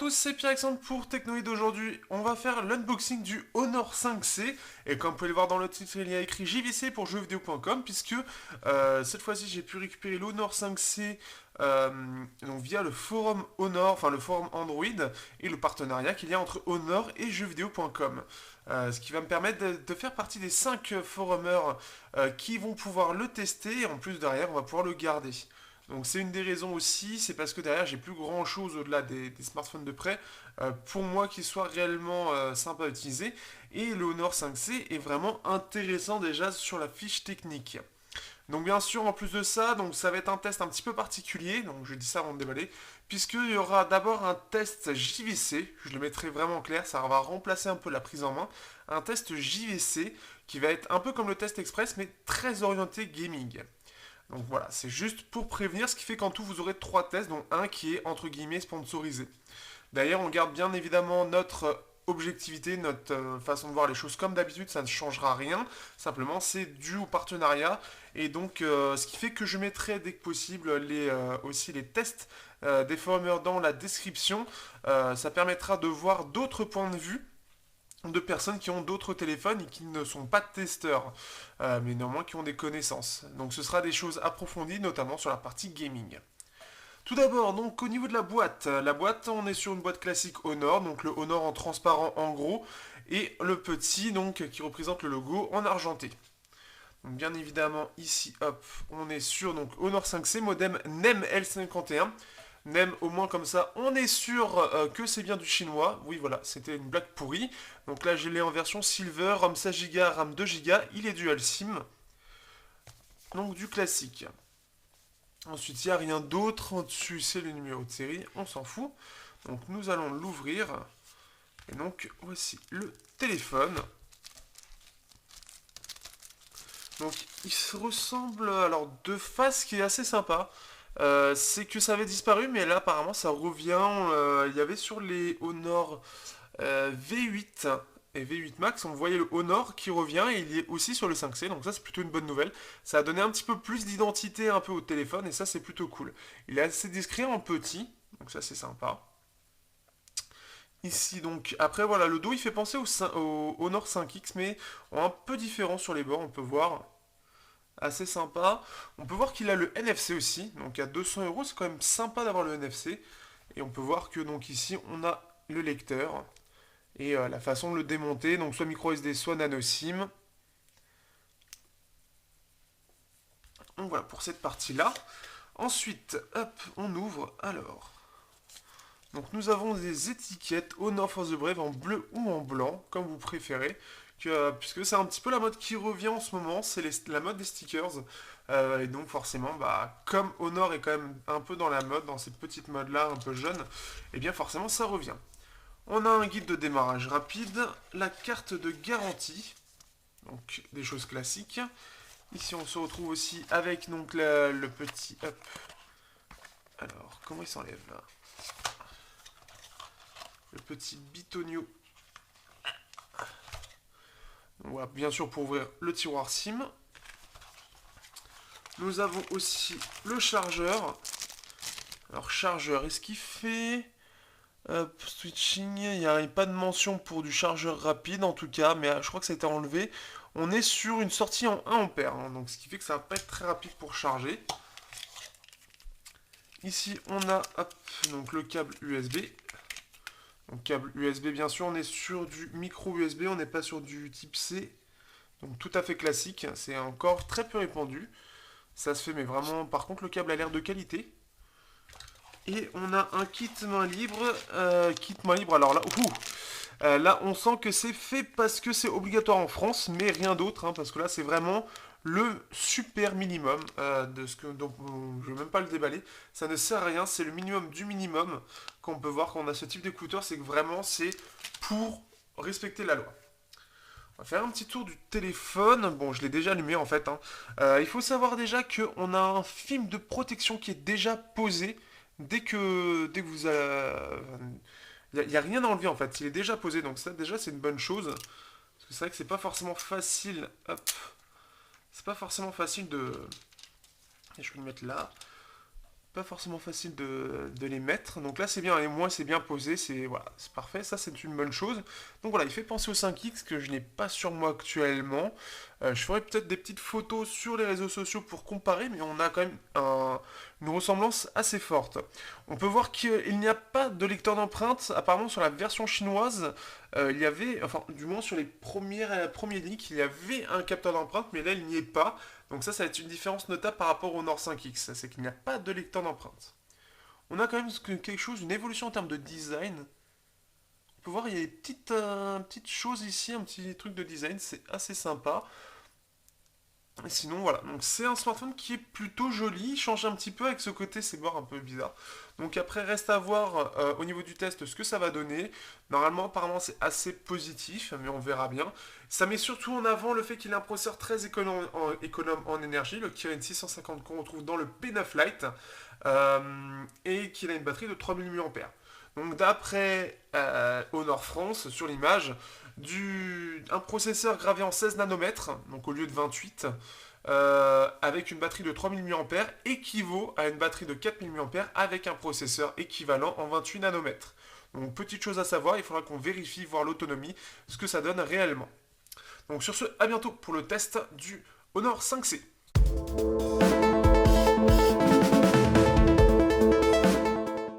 tous, c'est Pierre-Alexandre pour Technoïd. Aujourd'hui, on va faire l'unboxing du Honor 5C. Et comme vous pouvez le voir dans le titre, il y a écrit JVC pour jeuxvideo.com, puisque cette fois-ci, j'ai pu récupérer l'Honor 5C donc via le forum Honor, enfin le forum Android, et le partenariat qu'il y a entre Honor et jeuxvideo.com. Ce qui va me permettre de faire partie des 5 forumers qui vont pouvoir le tester, et en plus derrière, on va pouvoir le garder. Donc c'est une des raisons aussi, c'est parce que derrière j'ai plus grand chose au-delà des smartphones de près pour moi qui soit réellement sympa à utiliser. Et le Honor 5C est vraiment intéressant déjà sur la fiche technique. Donc bien sûr en plus de ça, donc ça va être un test un petit peu particulier, donc je dis ça avant de déballer, puisqu'il y aura d'abord un test JVC, je le mettrai vraiment clair, ça va remplacer un peu la prise en main, un test JVC qui va être un peu comme le test express mais très orienté gaming. Donc voilà, c'est juste pour prévenir, ce qui fait qu'en tout vous aurez 3 tests, dont un qui est entre guillemets sponsorisé. D'ailleurs, on garde bien évidemment notre objectivité, notre façon de voir les choses comme d'habitude, ça ne changera rien. Simplement, c'est dû au partenariat. Et donc, ce qui fait que je mettrai dès que possible aussi les tests des forumers dans la description. Ça permettra de voir d'autres points de vue de personnes qui ont d'autres téléphones et qui ne sont pas testeurs, mais néanmoins qui ont des connaissances. Donc ce sera des choses approfondies, notamment sur la partie gaming. Tout d'abord, donc au niveau de la boîte, on est sur une boîte classique Honor, donc le Honor en transparent en gros, et le petit donc qui représente le logo en argenté. Donc bien évidemment ici, hop, on est sur donc Honor 5C, modem NEM L51. NEM au moins comme ça, on est sûr que c'est bien du chinois. Oui voilà, c'était une blague pourrie. Donc là je l'ai en version Silver, ROM 16 Go, RAM 2 Go, il est dual SIM. Donc du classique. Ensuite, il n'y a rien d'autre. Au-dessus, c'est le numéro de série. On s'en fout. Donc, nous allons l'ouvrir. Et donc, voici le téléphone. Donc, il se ressemble alors de face, qui est assez sympa. C'est que ça avait disparu, mais là, apparemment, ça revient. Il y avait sur les Honor V8 et V8 Max, on voyait le Honor qui revient et il est aussi sur le 5C, donc ça c'est plutôt une bonne nouvelle. Ça a donné un petit peu plus d'identité un peu au téléphone et ça c'est plutôt cool. Il est assez discret en petit, donc ça c'est sympa. Ici donc, après voilà, le dos il fait penser au Honor 5X mais un peu différent sur les bords, on peut voir. Assez sympa. On peut voir qu'il a le NFC aussi, donc à 200 €, c'est quand même sympa d'avoir le NFC. Et on peut voir que donc ici on a le lecteur et la façon de le démonter, donc soit micro SD, soit nano SIM. Donc voilà pour cette partie-là. Ensuite, hop, on ouvre. Alors, donc nous avons des étiquettes Honor for the Brave en bleu ou en blanc, comme vous préférez. Puisque c'est un petit peu la mode qui revient en ce moment, c'est la mode des stickers. Et donc forcément, bah, comme Honor est quand même un peu dans la mode, dans cette petite mode-là, un peu jeune, et bien forcément ça revient. On a un guide de démarrage rapide, la carte de garantie, donc des choses classiques. Ici on se retrouve aussi avec donc le petit hop. Alors comment il s'enlève là? Le petit bitonio. Donc voilà, bien sûr pour ouvrir le tiroir SIM. Nous avons aussi le chargeur. Alors chargeur, est-ce qu'il fait switching, il n'y a pas de mention pour du chargeur rapide en tout cas, mais je crois que ça a été enlevé. On est sur une sortie en 1 ampère, hein, donc ce qui fait que ça va pas être très rapide pour charger. Ici on a hop, donc le câble USB. Donc câble USB bien sûr, on est sur du micro USB, on n'est pas sur du type C. Donc tout à fait classique, c'est encore très peu répandu. Ça se fait mais vraiment, par contre le câble a l'air de qualité. Et on a un kit main libre. Alors là, là on sent que c'est fait parce que c'est obligatoire en France, mais rien d'autre, hein, parce que là c'est vraiment le super minimum de ce que. Donc je ne vais même pas le déballer. Ça ne sert à rien, c'est le minimum du minimum qu'on peut voir quand on a ce type d'écouteur, c'est que vraiment c'est pour respecter la loi. On va faire un petit tour du téléphone. Bon, je l'ai déjà allumé en fait, hein. Il faut savoir déjà qu'on a un film de protection qui est déjà posé. Dès que vous il n'y a rien à enlever en fait, il est déjà posé, donc ça déjà c'est une bonne chose. Parce que c'est vrai que c'est pas forcément facile. Hop. C'est pas forcément facile de. Et je vais le mettre là. pas forcément facile de les mettre. Donc là c'est bien, et moi c'est bien posé, c'est voilà, c'est parfait, ça c'est une bonne chose. Donc voilà, il fait penser au 5X que je n'ai pas sur moi actuellement. Je ferai peut-être des petites photos sur les réseaux sociaux pour comparer, mais on a quand même une ressemblance assez forte. On peut voir qu'il n'y a pas de lecteur d'empreintes. Apparemment sur la version chinoise, il y avait, enfin du moins sur les premiers leaks, il y avait un capteur d'empreintes, mais là il n'y est pas. Donc ça va être une différence notable par rapport au Nord 5X, c'est qu'il n'y a pas de lecteur d'empreintes. On a quand même quelque chose, une évolution en termes de design. On peut voir, il y a des petites choses ici, un petit truc de design, c'est assez sympa. Et sinon, voilà, donc c'est un smartphone qui est plutôt joli, il change un petit peu avec ce côté, c'est voir un peu bizarre. Donc après, reste à voir au niveau du test ce que ça va donner. Normalement, apparemment, c'est assez positif, mais on verra bien. Ça met surtout en avant le fait qu'il a un processeur très économe en énergie, le Kirin 650 qu'on retrouve dans le P9 Lite, et qu'il a une batterie de 3000 mAh. Donc d'après Honor France, sur l'image, un processeur gravé en 16 nanomètres, donc au lieu de 28, avec une batterie de 3000 mAh, équivaut à une batterie de 4000 mAh avec un processeur équivalent en 28 nanomètres. Donc petite chose à savoir, il faudra qu'on vérifie, voir l'autonomie, ce que ça donne réellement. Donc sur ce, à bientôt pour le test du Honor 5C.